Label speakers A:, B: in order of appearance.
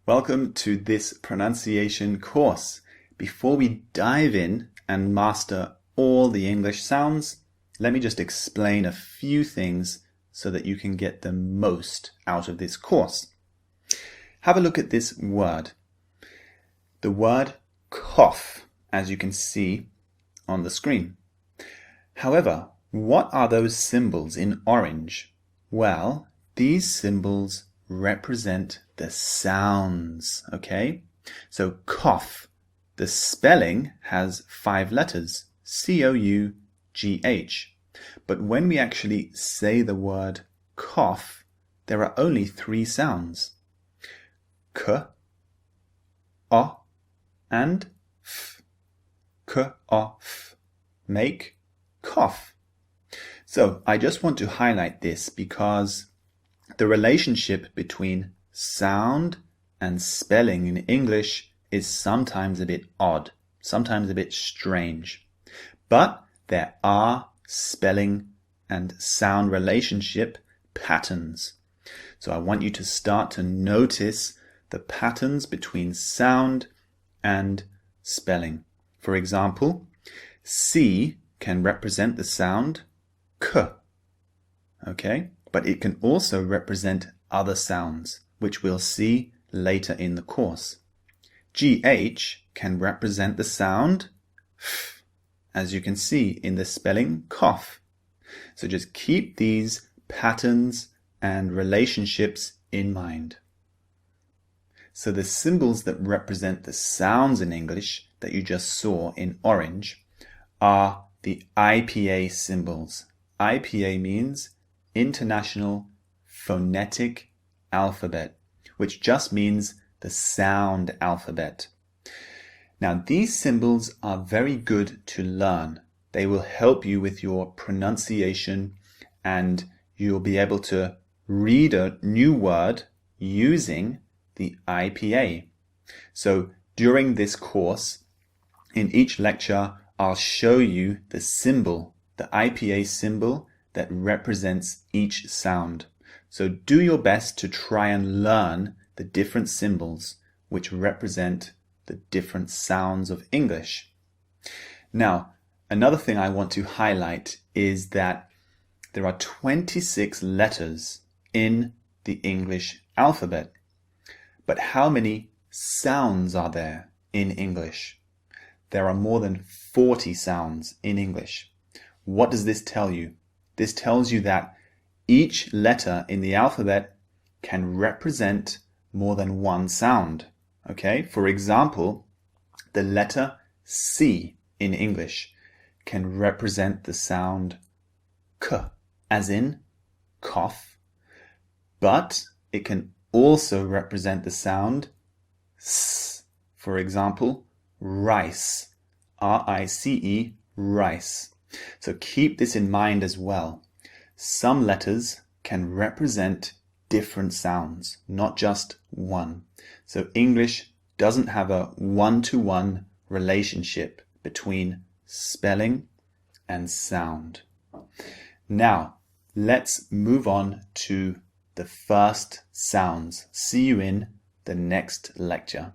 A: Welcome to this pronunciation course. Before we dive in and master all the English sounds, let me just explain a few things so that you can get the most out of this course. Have a look at this word. The word cough, as you can see on the screen. However, what are those symbols in orange? Well, these symbols represent the sounds, okay? So cough, the spelling has 5 letters, C-O-U-G-H. But when we actually say the word cough, there are only 3 sounds. K, O, and F. K, O, F. Make cough. So I just want to highlight this because the relationship between sound and spelling in English is sometimes a bit odd, sometimes a bit strange. But there are spelling and sound relationship patterns. So I want you to start to notice the patterns between sound and spelling. For example, C can represent the sound K, okay? But it can also represent other sounds, which we'll see later in the course. GH can represent the sound F, as you can see in the spelling cough. So just keep these patterns and relationships in mind. So the symbols that represent the sounds in English that you just saw in orange are the IPA symbols. IPA means International Phonetic Alphabet, which just means the sound alphabet. Now, these symbols are very good to learn. They will help you with your pronunciation and you'll be able to read a new word using the IPA. So during this course, in each lecture, I'll show you the symbol, the IPA symbol that represents each sound. So do your best to try and learn the different symbols which represent the different sounds of English. Now, another thing I want to highlight is that there are 26 letters in the English alphabet. But how many sounds are there in English? There are more than 40 sounds in English. What does this tell you? This tells you that each letter in the alphabet can represent more than one sound. Okay? For example, the letter C in English can represent the sound K, as in cough, but it can also represent the sound S. For example, rice, R-I-C-E, rice. So keep this in mind as well. Some letters can represent different sounds, not just one. So English doesn't have a one-to-one relationship between spelling and sound. Now, let's move on to the first sounds. See you in the next lecture.